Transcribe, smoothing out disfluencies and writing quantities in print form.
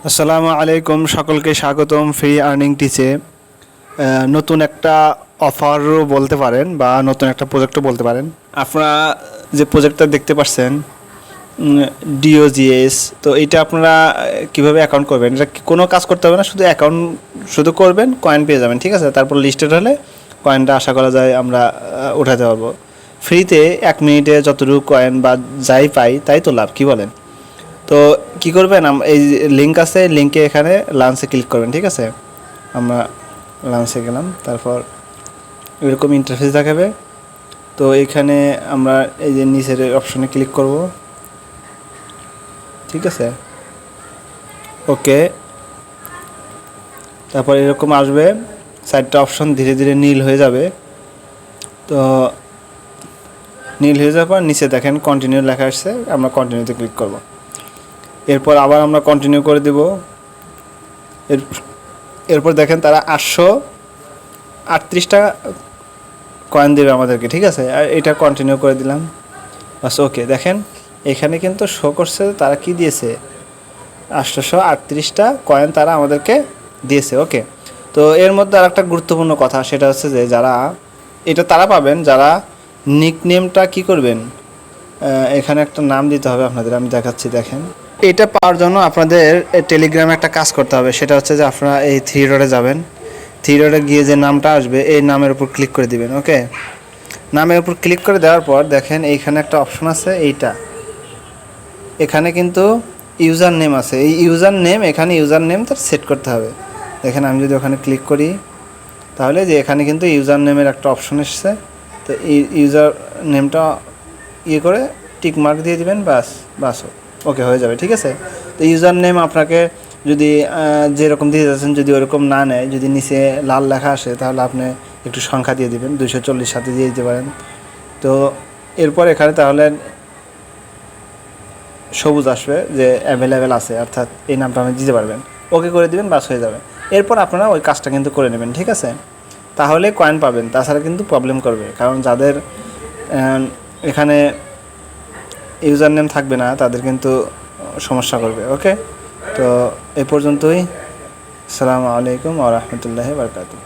আসসালামু আলাইকুম, সকলকে স্বাগতম ফ্রি আর্নিং টিচে। নতুন একটা অফারও বলতে পারেন বা নতুন একটা প্রজেক্টও বলতে পারেন। আপনারা যে প্রজেক্টটা দেখতে পাচ্ছেন ডিওজিএস, তো এটা আপনারা কিভাবে অ্যাকাউন্ট করবেন, এটা কোনো কাজ করতে হবে না, শুধু অ্যাকাউন্ট শুধু করবেন, কয়েন পেয়ে যাবেন। ঠিক আছে, তারপর লিস্টেড হলে কয়েনটা আশা করা যায় আমরা উঠাতে পারবো ফ্রিতে। 1 মিনিটে যতটুকু কয়েন বা যাই পাই তাই তো লাভ, কী বলেন? তো কি করবেন, এই লিঙ্ক আছে, লিঙ্কে এখানে লাঞ্চে ক্লিক করবেন। ঠিক আছে, আমরা লাঞ্চে গেলাম, তারপর এরকম ইন্টারফেস দেখাবে। তো এখানে আমরা এই যে নিচের অপশনে ক্লিক করব। ঠিক আছে, ওকে। তারপর এরকম আসবে, 4টা অপশন ধীরে ধীরে নীল হয়ে যাবে। তো নীল হয়ে যাওয়ার পর নিচে দেখেন কন্টিনিউ লেখা আসছে, আমরা কন্টিনিউতে ক্লিক করব। এরপর আবার আমরা কন্টিনিউ করে দেব। এরপর দেখেন তারা 838টা কয়েন দেবে আমাদেরকে। ঠিক আছে, আর এটা কন্টিনিউ করে দিলাম, বাস। ওকে, দেখেন এখানে কিন্তু শো করছে তারা কি দিয়েছে, 838টা কয়েন তারা আমাদেরকে দিয়েছে। ওকে, তো এর মধ্যে আর একটা গুরুত্বপূর্ণ কথা, সেটা হচ্ছে যে যারা এটা তারা পাবেন যারা নিকনেমটা কি করবেন, এখানে একটা নাম দিতে হবে আপনাদের, আমি দেখাচ্ছি। দেখেন, এটা পাওয়ার জন্য আপনাদের টেলিগ্রামে একটা কাজ করতে হবে, সেটা হচ্ছে যে আপনারা এই 3 ডটে যাবেন। 3 ডটে গিয়ে যে নামটা আসবে এই নামের উপর ক্লিক করে দিবেন। ওকে, নামের উপর ক্লিক করে দেওয়ার পর দেখেন এইখানে একটা অপশন আছে, এইটা এখানে কিন্তু ইউজার নেম আছে। এই ইউজার নেম, এখানে ইউজার নেম তার সেট করতে হবে। দেখেন আমি যদি ওখানে ক্লিক করি তাহলে যে এখানে কিন্তু ইউজার নেমের একটা অপশন এসছে। তো এই ইউজার নেমটা করে টিক মার্ক দিয়ে দিবেন, বাস বাস, ওকে হয়ে যাবে। ঠিক আছে, তো ইউজার নেম আপনাকে যদি যেরকম দিয়ে যাচ্ছেন, যদি ওরকম না নেয়, যদি নিচে লাল লেখা আসে, তাহলে আপনি একটু সংখ্যা দিয়ে দিবেন, 240 সাথে দিয়ে দিতে পারেন। তো এরপর এখানে তাহলে সবুজ আসবে যে অ্যাভেলেবেল আছে, অর্থাৎ এই নামটা আপনি দিতে পারবেন। ওকে করে দিবেন, বাস হয়ে যাবে। এরপর আপনারা ওই কাজটা কিন্তু করে নেবেন। ঠিক আছে, তাহলে কয়েন পাবেন, তাছাড়া কিন্তু প্রবলেম করবে, কারণ যাদের এখানে ইউজার নেম থাকবে না তাদের কিন্তু সমস্যা করবে। ওকে, তো এ পর্যন্তই। আসসালামু আলাইকুম ওয়া রাহমাতুল্লাহি ওয়া বারাকাতুহু।